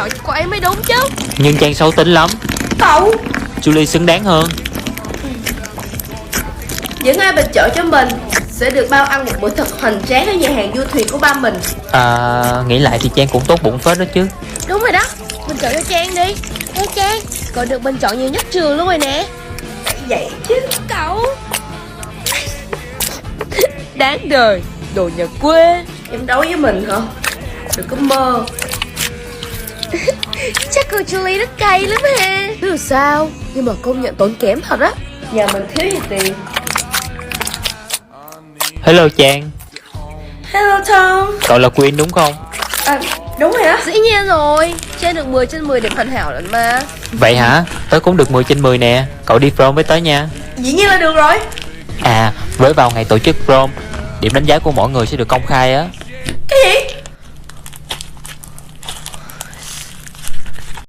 chọn cho cô ấy mới đúng chứ. Nhưng Trang xấu tính lắm. Cậu, Julie xứng đáng hơn. những ai bình chọn cho mình sẽ được bao ăn một bữa thật hoành tráng ở nhà hàng du thuyền của ba mình. Nghĩ lại thì Trang cũng tốt bụng phết đó chứ. Đúng rồi đó, bình chọn cho Trang đi. Ê Trang, cậu được bình chọn nhiều nhất trường luôn rồi nè. Vậy chứ. Cậu đáng đời, đồ nhà quê. Em đấu với mình hả? Đừng có mơ. Chắc cô Julie rất cay lắm ha. Chứ sao, nhưng mà công nhận tốn kém thật á. Nhà mình thiếu gì tiền. Hello Trang, Hello Tom. cậu là Quyên đúng không? Đúng rồi á. Dĩ nhiên rồi, trên được 10 trên 10 để hoàn hảo lắm mà. Vậy hả? Tớ cũng được 10 trên 10 nè. Cậu đi prom với tớ nha. Dĩ nhiên là được rồi. Với vào ngày tổ chức prom, điểm đánh giá của mỗi người sẽ được công khai á.